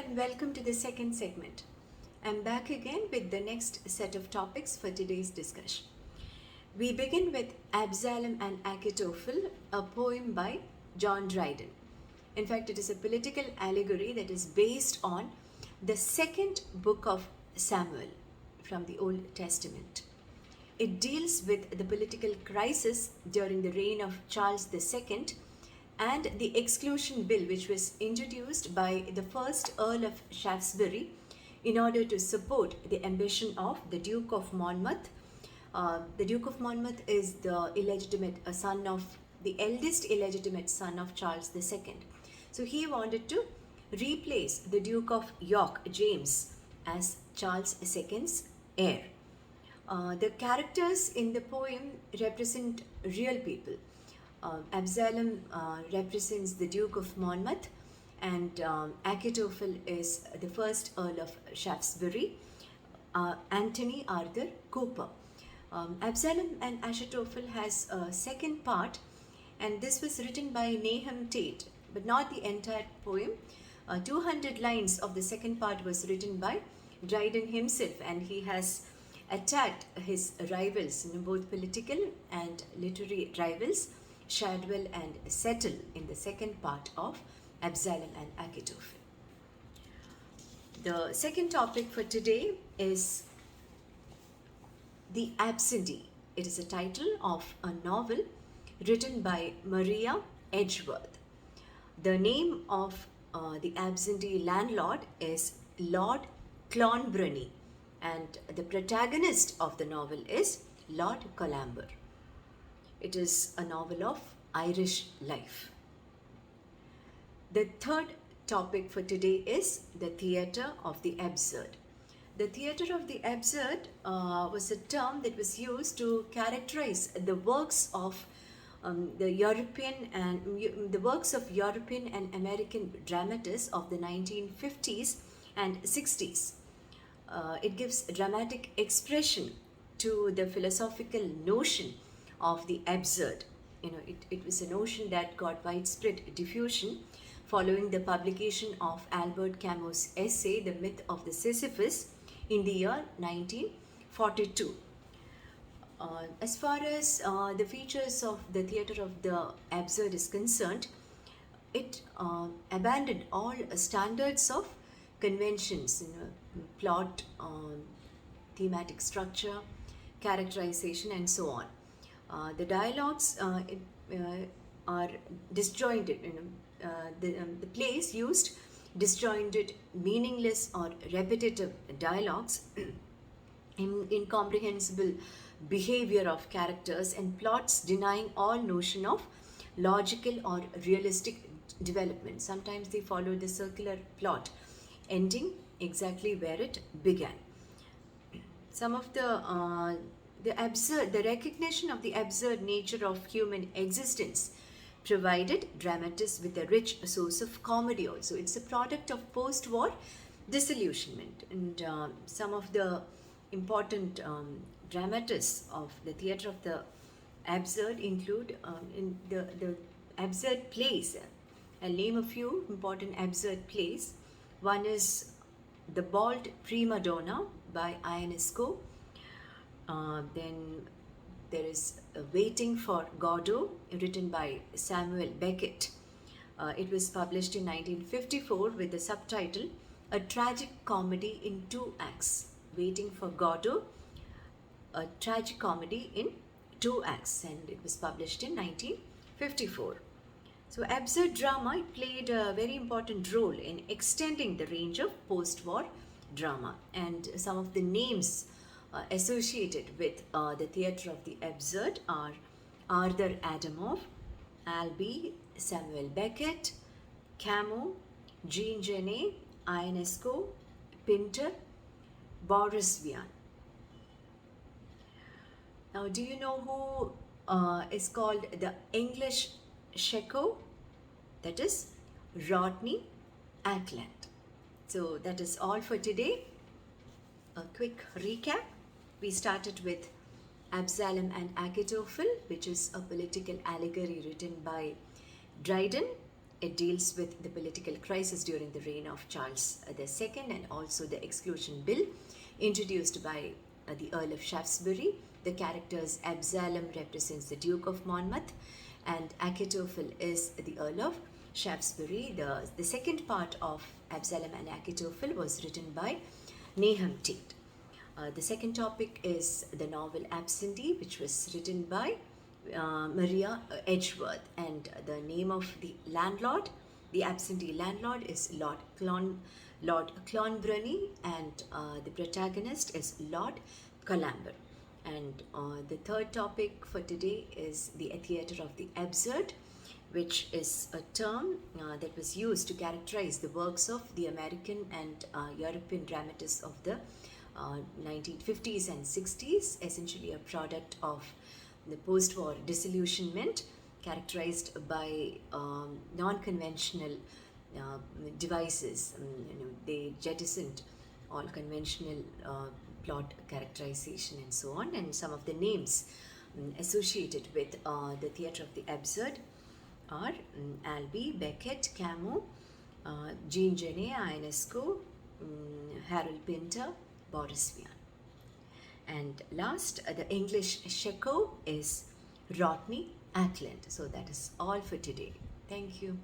and welcome to the second segment. I'm back again with the next set of topics for today's discussion. We begin with Absalom and Achitophel, a poem by John Dryden. In fact, it is a political allegory that is based on the second book of Samuel from the Old Testament. It deals with the political crisis during the reign of Charles II and the Exclusion Bill, which was introduced by the first Earl of Shaftesbury in order to support the ambition of the Duke of Monmouth. The Duke of Monmouth is the eldest illegitimate son of Charles II. So he wanted to replace the Duke of York, James, as Charles II's heir. The characters in the poem represent real people. Absalom represents the Duke of Monmouth, and Achitophel is the first Earl of Shaftesbury, Anthony Arthur Cooper. Absalom and Achitophel has a second part, and this was written by Nahum Tate, but not the entire poem. 200 lines of the second part was written by Dryden himself, and he has attacked his rivals, both political and literary rivals, Shadwell and Settle, in the second part of Absalom and Achitophel. The second topic for today is The Absentee. It is a title of a novel written by Maria Edgeworth. The name of the absentee landlord is Lord Clonbrony, and the protagonist of the novel is Lord Columber. It is a novel of Irish life. The third topic for today is the theatre of the absurd. The theatre of the absurd was a term that was used to characterize the works of European and American dramatists of the 1950s and 60s. It gives dramatic expression to the philosophical notion of the absurd. It was a notion that got widespread diffusion following the publication of Albert Camus' essay, The Myth of the Sisyphus, in the year 1942. As far as the features of the theatre of the absurd is concerned, it abandoned all standards of conventions, plot, thematic structure, characterization, and so on. The dialogues are disjointed. The plays used disjointed, meaningless, or repetitive dialogues, incomprehensible behavior of characters, and plots denying all notion of logical or realistic development. Sometimes they follow the circular plot, ending exactly where it began. Some of the recognition of the absurd nature of human existence provided dramatists with a rich source of comedy also. It's a product of post-war disillusionment, and some of the important dramatists of the theatre of the absurd include in the absurd plays. I'll name a few important absurd plays. One is The Bald Prima Donna by Ionesco. Then there is Waiting for Godot, written by Samuel Beckett. It was published in 1954 with the subtitle A Tragic Comedy in Two Acts. Waiting for Godot, a tragic comedy in two acts, and it was published in 1954. So absurd drama played a very important role in extending the range of post-war drama, and some of the names associated with the theatre of the absurd are Arthur Adamov, Albee, Samuel Beckett, Camus, Jean Genet, Ionesco, Pinter, Boris Vian. Now, do you know who is called the English Sheko? That is Rodney Ackland. So that is all for today. A quick recap. We started with Absalom and Achitophel, which is a political allegory written by Dryden. It deals with the political crisis during the reign of Charles II, and also the Exclusion Bill introduced by the Earl of Shaftesbury. The characters Absalom represents the Duke of Monmouth, and Achitophel is the Earl of Shaftesbury. The second part of Absalom and Achitophel was written by Nahum Tate. The second topic is the novel Absentee, which was written by Maria Edgeworth, and the name of the landlord, the absentee landlord, is Lord Clonbrony, and the protagonist is Lord Columber. And the third topic for today is the theatre of the absurd, which is a term that was used to characterize the works of the American and European dramatists of the 1950s and 60s, essentially a product of the post-war disillusionment, characterized by non-conventional devices. They jettisoned all conventional plot characterization and so on, and some of the names associated with the theatre of the absurd are Albee, Beckett, Camus, Jean Genet, Ionesco, Harold Pinter, Boris Vian. And last, the English Sheko is Rodney Ackland. So that is all for today. Thank you.